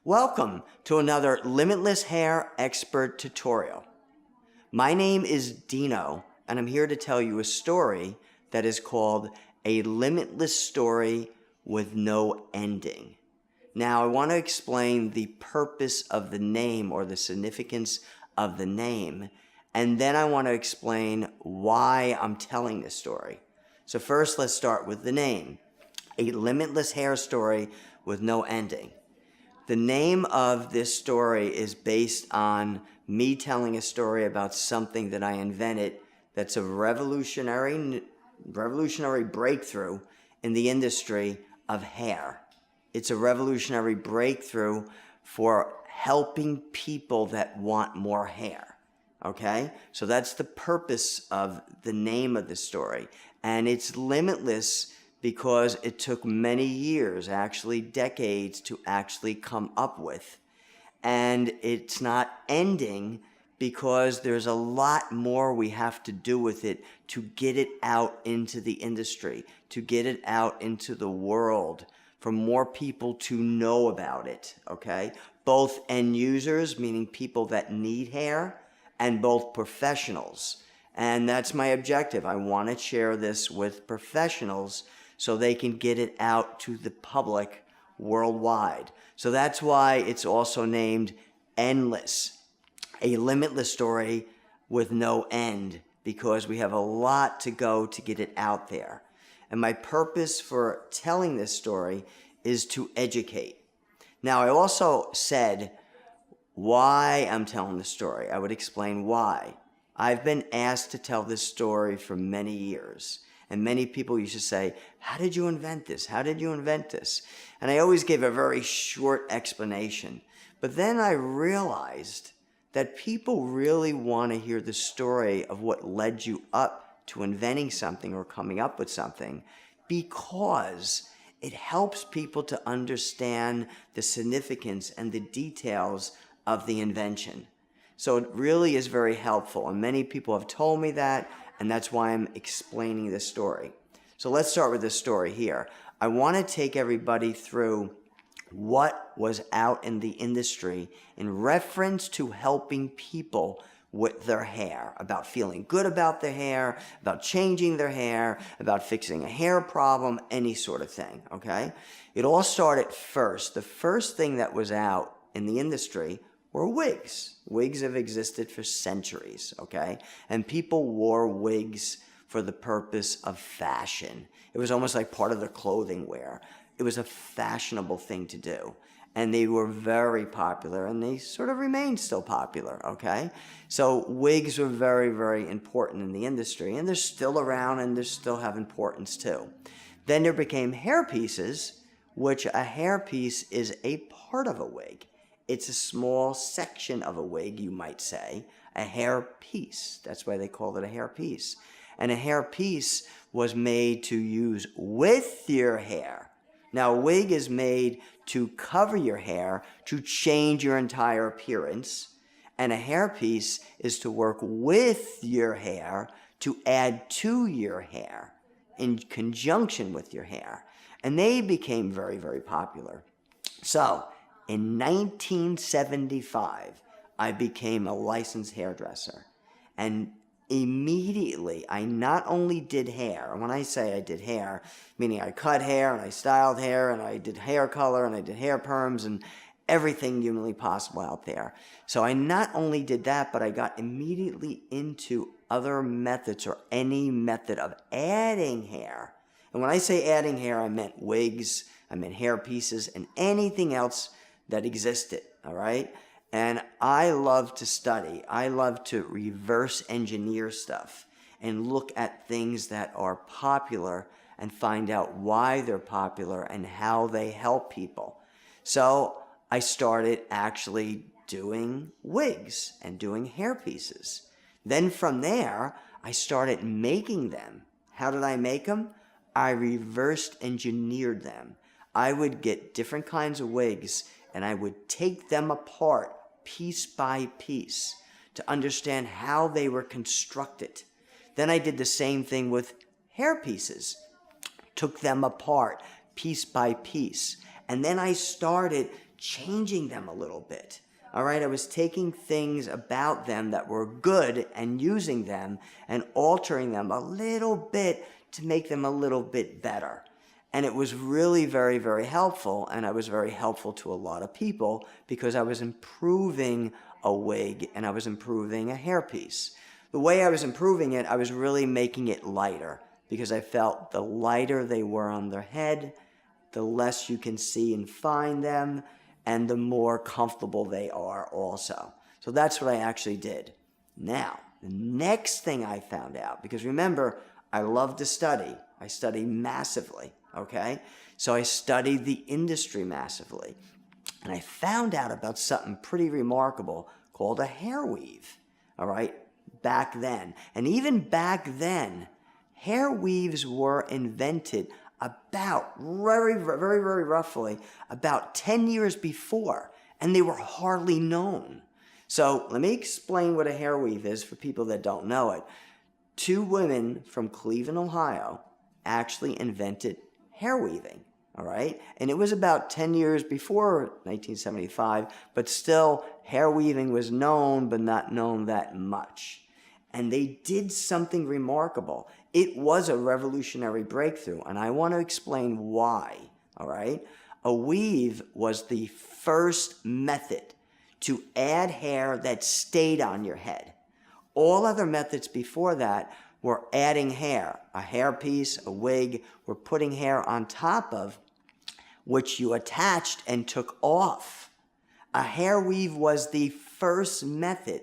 Welcome to another Limitless Hair Expert tutorial. My name is Dino, and I'm here to tell you a story that is called A Limitless Story with No Ending. Now, I want to explain the purpose of the name or the significance of the name, and then I want to explain why I'm telling this story. So first, let's start with the name. A Limitless Hair Story with No Ending. The name of this story is based on me telling a story about something that I invented that's a revolutionary breakthrough in the industry of hair. It's a revolutionary breakthrough for helping people that want more hair. Okay? So that's the purpose of the name of the story. And it's limitless because it took many years, actually decades, to actually come up with. And it's not ending because there's a lot more we have to do with it to get it out into the industry, to get it out into the world, for more people to know about it, okay? Both end users, meaning people that need hair, and both professionals. And that's my objective. I want to share this with professionals so they can get it out to the public worldwide. So that's why it's also named Endless, a limitless story with no end, because we have a lot to go to get it out there. And my purpose for telling this story is to educate. Now, I also said why I'm telling the story. I would explain why. I've been asked to tell this story for many years. And many people used to say, how did you invent this? How did you invent this? And I always gave a very short explanation. But then I realized that people really want to hear the story of what led you up to inventing something or coming up with something, because it helps people to understand the significance and the details of the invention. So it really is very helpful. And many people have told me that. And that's why I'm explaining this story. So let's start with this story here. I want to take everybody through what was out in the industry in reference to helping people with their hair, about feeling good about their hair, about changing their hair, about fixing a hair problem, any sort of thing, okay? It all started first. The first thing that was out in the industry were wigs. Wigs have existed for centuries, okay? And people wore wigs for the purpose of fashion. It was almost like part of their clothing wear. It was a fashionable thing to do. And they were very popular, and they sort of remain still popular, okay? So wigs were very, very important in the industry, and they're still around, and they still have importance too. Then there became hair pieces, which a hair piece is a part of a wig. It's a small section of a wig, you might say, a hair piece. That's why they call it a hair piece. And a hair piece was made to use with your hair. Now, a wig is made to cover your hair, to change your entire appearance. And a hair piece is to work with your hair, to add to your hair, in conjunction with your hair. And they became very, very popular. So, in 1975, I became a licensed hairdresser. And immediately, I not only did hair, and when I say I did hair, meaning I cut hair, and I styled hair, and I did hair color, and I did hair perms, and everything humanly possible out there. So I not only did that, but I got immediately into other methods, or any method of adding hair. And when I say adding hair, I meant wigs, I meant hair pieces, and anything else that existed, all right? And I love to study. I love to reverse engineer stuff and look at things that are popular and find out why they're popular and how they help people. So I started actually doing wigs and doing hair pieces. Then from there, I started making them. How did I make them? I reversed engineered them. I would get different kinds of wigs and I would take them apart piece by piece to understand how they were constructed. Then I did the same thing with hair pieces, took them apart piece by piece. And then I started changing them a little bit. All right, I was taking things about them that were good and using them and altering them a little bit to make them a little bit better. And it was really very, very helpful, and I was very helpful to a lot of people because I was improving a wig and I was improving a hairpiece. The way I was improving it, I was really making it lighter because I felt the lighter they were on their head, the less you can see and find them, and the more comfortable they are also. So that's what I actually did. Now, the next thing I found out, because remember, I love to study. I study massively, okay? So I studied the industry massively. And I found out about something pretty remarkable called a hair weave, all right, back then. And even back then, hair weaves were invented about very roughly about 10 years before, and they were hardly known. So let me explain what a hair weave is for people that don't know it. Two women from Cleveland, Ohio, actually invented hair weaving, all right? And it was about 10 years before 1975, but still hair weaving was known, but not known that much. And they did something remarkable. It was a revolutionary breakthrough, and I want to explain why, all right? A weave was the first method to add hair that stayed on your head. All other methods before that were adding hair, a hairpiece, a wig, were putting hair on top of, which you attached and took off. A hair weave was the first method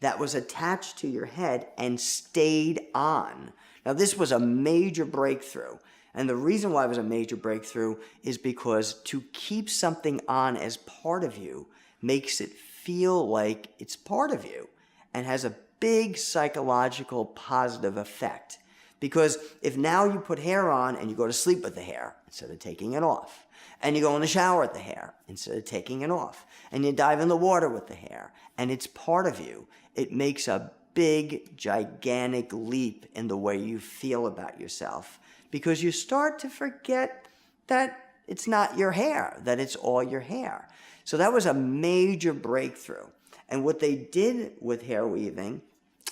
that was attached to your head and stayed on. Now, this was a major breakthrough. And the reason why it was a major breakthrough is because to keep something on as part of you makes it feel like it's part of you and has a big psychological positive effect. Because if now you put hair on and you go to sleep with the hair instead of taking it off, and you go in the shower with the hair instead of taking it off, and you dive in the water with the hair, and it's part of you, it makes a big, gigantic leap in the way you feel about yourself, because you start to forget that it's not your hair, that it's all your hair. So that was a major breakthrough. And what they did with hair weaving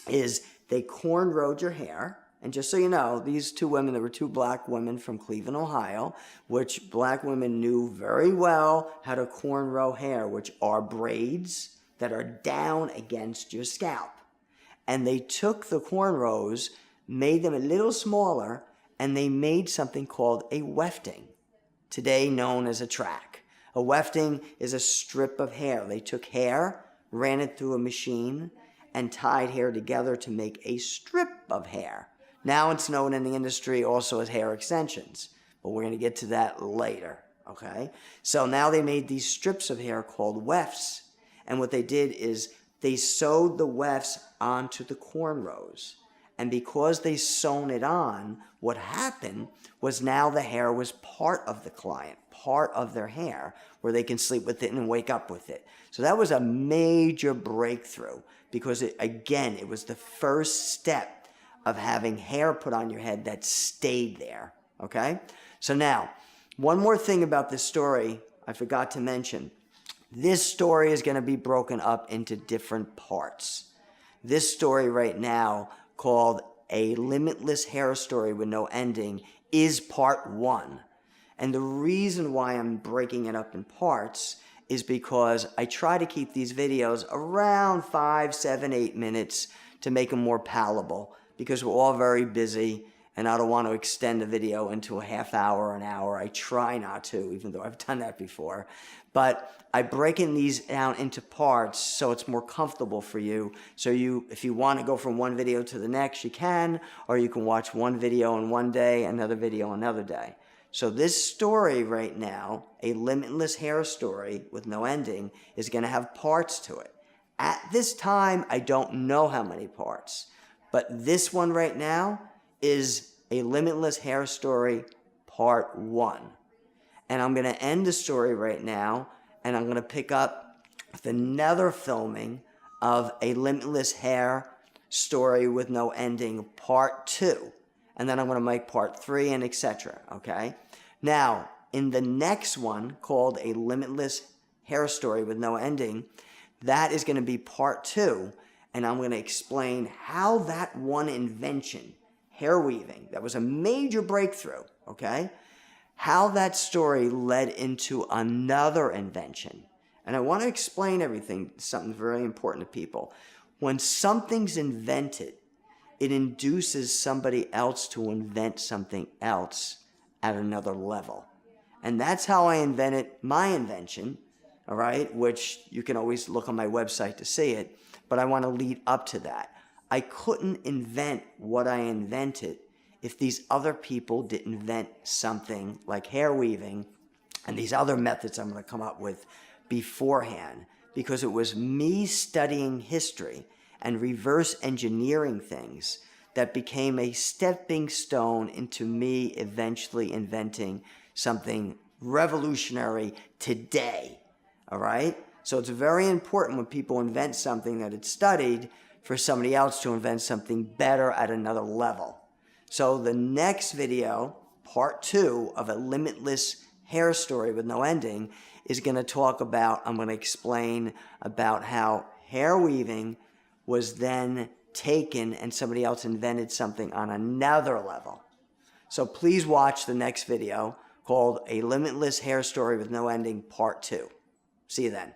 is they cornrowed your hair. And just so you know, these two women, there were two black women from Cleveland, Ohio, which black women knew very well how to cornrow hair, which are braids that are down against your scalp. And they took the cornrows, made them a little smaller, and they made something called a wefting, today known as a track. A wefting is a strip of hair. They took hair, ran it through a machine, and tied hair together to make a strip of hair. Now it's known in the industry also as hair extensions, but we're going to get to that later, okay? So now they made these strips of hair called wefts, and what they did is they sewed the wefts onto the cornrows. And because they sewn it on, what happened was now the hair was part of the client, part of their hair, where they can sleep with it and wake up with it. So that was a major breakthrough because, it was the first step of having hair put on your head that stayed there, okay? So now, one more thing about this story I forgot to mention. This story is going to be broken up into different parts. This story right now, called A Limitless Hair Story with No Ending, is part one. And the reason why I'm breaking it up in parts is because I try to keep these videos around 5, 7, 8 minutes to make them more palatable, because we're all very busy and I don't want to extend the video into a half hour, an hour. I try not to, even though I've done that before. But I'm breaking these down into parts so it's more comfortable for you. So if you want to go from one video to the next, you can, or you can watch one video in one day, another video another day. So this story right now, A Limitless Hair Story with No Ending, is going to have parts to it. At this time, I don't know how many parts, but this one right now is A Limitless Hair Story Part 1. And I'm going to end the story right now, and I'm going to pick up with another filming of A Limitless Hair Story with No Ending Part 2. And then I'm going to make Part 3 and etc., okay? Now, in the next one, called A Limitless hair story with no ending. That is going to be part 2, and I'm going to explain how that one invention, hair weaving, that was a major breakthrough, okay, how that story led into another invention. And I want to explain everything, something very important to people. When something's invented, it induces somebody else to invent something else at another level. And that's how I invented my invention, all right, which you can always look on my website to see it, but I want to lead up to that. I couldn't invent what I invented if these other people didn't invent something like hair weaving and these other methods I'm going to come up with beforehand, because it was me studying history and reverse engineering things that became a stepping stone into me eventually inventing something revolutionary today, all right? So it's very important when people invent something that it's studied for somebody else to invent something better at another level. So the next video, part 2 of a limitless hair story with no ending, is going to talk about, I'm going to explain about how hair weaving was then taken and somebody else invented something on another level. So please watch the next video called A Limitless Hair Story with No Ending, Part 2. See you then.